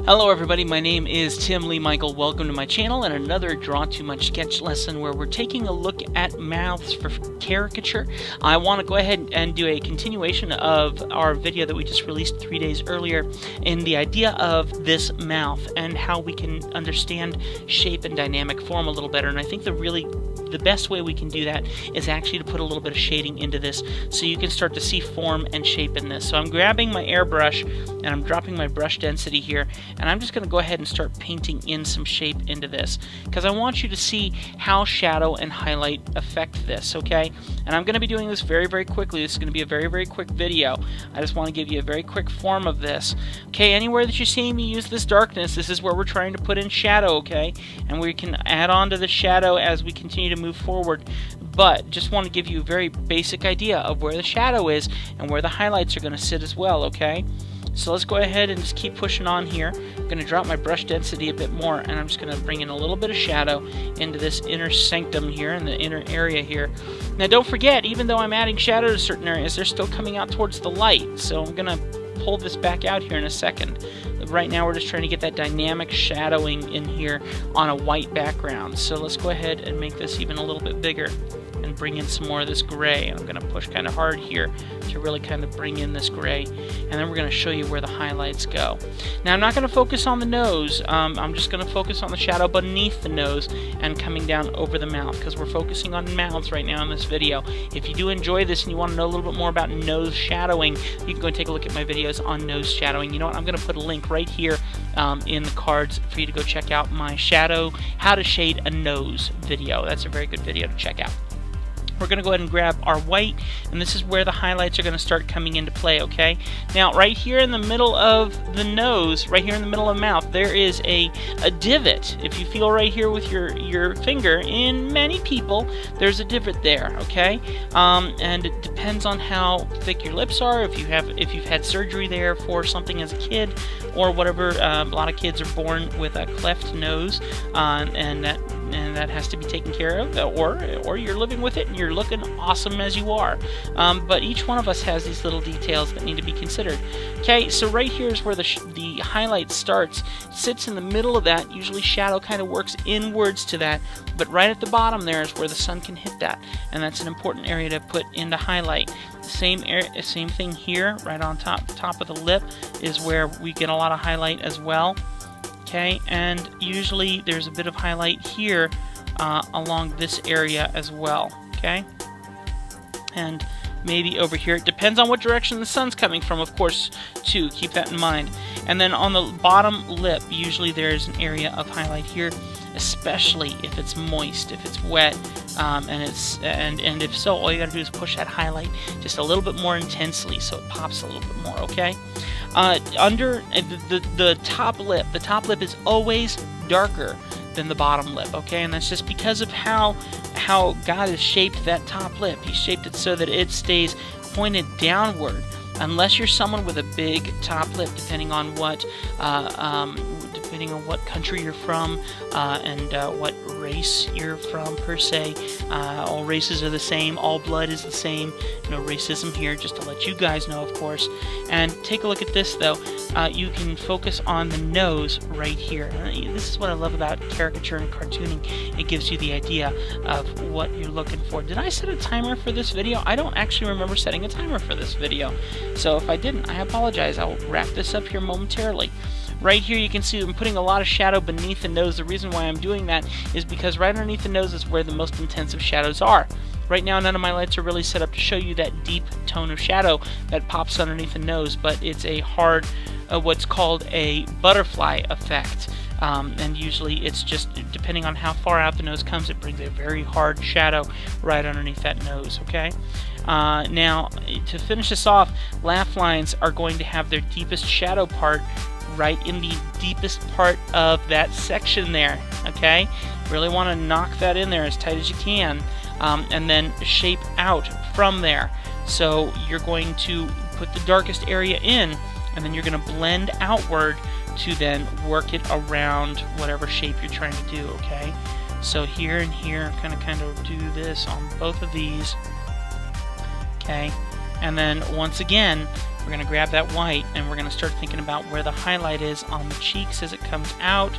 Hello everybody, my name is Tim Lee Michael. Welcome to my channel and another Draw Too Much sketch lesson where we're taking a look at mouths for caricature. I want to go ahead and do a continuation of our video that we just released 3 days earlier in the idea of this mouth and how we can understand shape and dynamic form a little better. And I think the best way we can do that is actually to put a little bit of shading into this so you can start to see form and shape in this. So I'm grabbing my airbrush and I'm dropping my brush density here, and I'm just going to go ahead and start painting in some shape into this because I want you to see how shadow and highlight affect this, okay? And I'm going to be doing this very, very quickly. This is going to be a very, very quick video. I just want to give you a very quick form of this. Okay, anywhere that you're seeing me use this darkness, this is where we're trying to put in shadow, okay? And we can add on to the shadow as we continue to move forward. But just want to give you a very basic idea of where the shadow is and where the highlights are going to sit as well, okay? So let's go ahead and just keep pushing on here. I'm going to drop my brush density a bit more, and I'm just going to bring in a little bit of shadow into this inner sanctum here, in the inner area here. Now don't forget, even though I'm adding shadow to certain areas, they're still coming out towards the light. So I'm going to pull this back out here in a second. Right now we're just trying to get that dynamic shadowing in here on a white background. So let's go ahead and make this even a little bit bigger and bring in some more of this gray. And I'm going to push kind of hard here to really kind of bring in this gray, and then we're going to show you where the highlights go. Now I'm not going to focus on the nose, I'm just going to focus on the shadow beneath the nose and coming down over the mouth, because we're focusing on mouths right now in this video. If you do enjoy this and you want to know a little bit more about nose shadowing, you can go and take a look at my videos on nose shadowing. You know what, I'm going to put a link right here in the cards for you to go check out my how to shade a nose video. That's a very good video to check out. We're going to go ahead and grab our white, and this is where the highlights are going to start coming into play, okay? Now, right here in the middle of the nose, right here in the middle of the mouth, there is a divot. If you feel right here with your finger, in many people, there's a divot there, okay? And it depends on how thick your lips are, if you've had surgery there for something as a kid, or whatever. A lot of kids are born with a cleft nose, and that has to be taken care of, or you're living with it and you're looking awesome as you are. But each one of us has these little details that need to be considered. Okay, so right here is where the highlight starts. It sits in the middle of that. Usually shadow kind of works inwards to that, but right at the bottom there is where the sun can hit that, and that's an important area to put into highlight. Same thing here, right on top of the lip is where we get a lot of highlight as well. Okay, and usually there's a bit of highlight here along this area as well, okay? And maybe over here. It depends on what direction the sun's coming from, of course, too. Keep that in mind. And then on the bottom lip, usually there's an area of highlight here, especially if it's moist, if it's wet, and if so, all you gotta do is push that highlight just a little bit more intensely so it pops a little bit more, okay? Under the top lip is always darker than the bottom lip, okay? And that's just because of how God has shaped that top lip. He shaped it so that it stays pointed downward. Unless you're someone with a big top lip, depending on what country you're from and what race you're from per se. All races are the same. All blood is the same. No racism here, just to let you guys know, of course. And take a look at this, though. You can focus on the nose right here. This is what I love about caricature and cartooning. It gives you the idea of what you're looking for. Did I set a timer for this video? I don't actually remember setting a timer for this video. So if I didn't, I apologize. I'll wrap this up here momentarily. Right here you can see I'm putting a lot of shadow beneath the nose. The reason why I'm doing that is because right underneath the nose is where the most intensive shadows are. Right now none of my lights are really set up to show you that deep tone of shadow that pops underneath the nose, but it's a hard, what's called a butterfly effect. And usually it's just, depending on how far out the nose comes, it brings a very hard shadow right underneath that nose, okay? Now, to finish this off, laugh lines are going to have their deepest shadow part right in the deepest part of that section there, okay? Really want to knock that in there as tight as you can, and then shape out from there. So you're going to put the darkest area in, and then you're going to blend outward to then work it around whatever shape you're trying to do, okay? So here and here, kind of do this on both of these, okay? And then once again, We're going to grab that white and we're going to start thinking about where the highlight is on the cheeks as it comes out,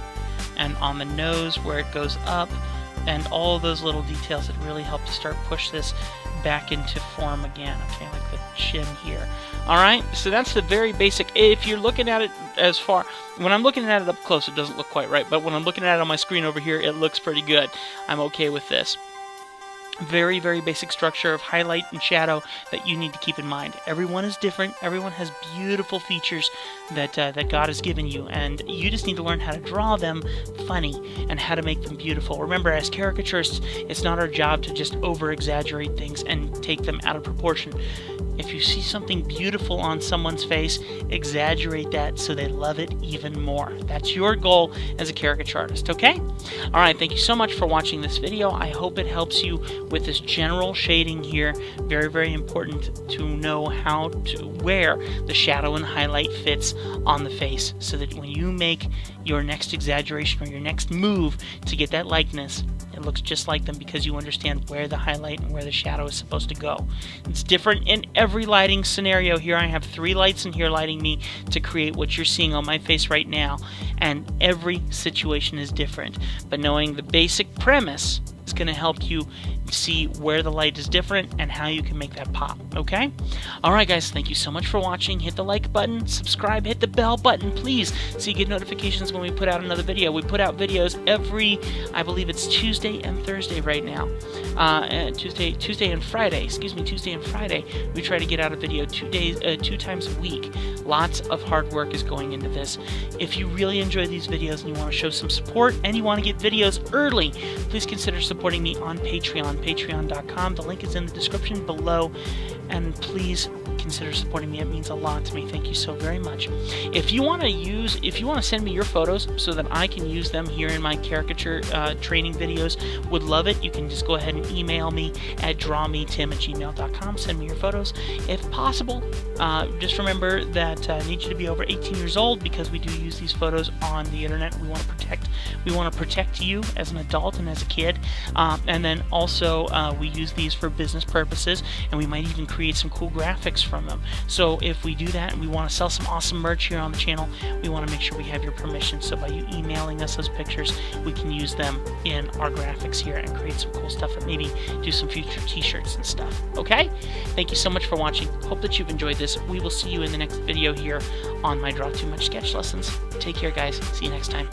and on the nose where it goes up, and all those little details that really help to start push this back into form again. Okay, like the chin here. Alright, so that's the very basic. If you're looking at it as far, when I'm looking at it up close, it doesn't look quite right, but when I'm looking at it on my screen over here, it looks pretty good. I'm okay with this. Very, very basic structure of highlight and shadow that you need to keep in mind. Everyone is different. Everyone has beautiful features that God has given you, and you just need to learn how to draw them funny and how to make them beautiful. Remember, as caricaturists, it's not our job to just over-exaggerate things and take them out of proportion. If you see something beautiful on someone's face, exaggerate that so they love it even more. That's your goal as a caricature artist, okay? Alright, thank you so much for watching this video. I hope it helps you with this general shading here. Very, very important to know where the shadow and highlight fits on the face, so that when you make your next exaggeration or your next move to get that likeness, it looks just like them because you understand where the highlight and where the shadow is supposed to go. It's different in every lighting scenario. Here I have 3 lights in here lighting me to create what you're seeing on my face right now, and every situation is different. But knowing the basic premise is going to help you see where the light is different and how you can make that pop, okay? Alright guys, thank you so much for watching. Hit the like button, subscribe, hit the bell button, please, so you get notifications when we put out another video. We put out videos every, I believe it's Tuesday and Thursday right now. Tuesday and Friday, Tuesday and Friday. We try to get out a video 2 times a week. Lots of hard work is going into this. If you really enjoy these videos and you want to show some support and you want to get videos early, please consider supporting me on Patreon, patreon.com. The link is in the description below, and please consider supporting me. It means a lot to me. Thank you so very much. If you want to send me your photos so that I can use them here in my caricature training videos, would love it. You can just go ahead and email me at drawmetim@gmail.com. Send me your photos if possible. Just remember that I need you to be over 18 years old, because we do use these photos on the internet. We want to protect you as an adult and as a kid, and then also we use these for business purposes, and we might even create some cool graphics from them. So if we do that and we want to sell some awesome merch here on the channel, we want to make sure we have your permission. So by you emailing us those pictures, we can use them in our graphics here and create some cool stuff, and maybe do some future t-shirts and stuff. Okay? Thank you so much for watching. Hope that you've enjoyed this. We will see you in the next video here on my Draw Too Much sketch lessons. Take care, guys. See you next time.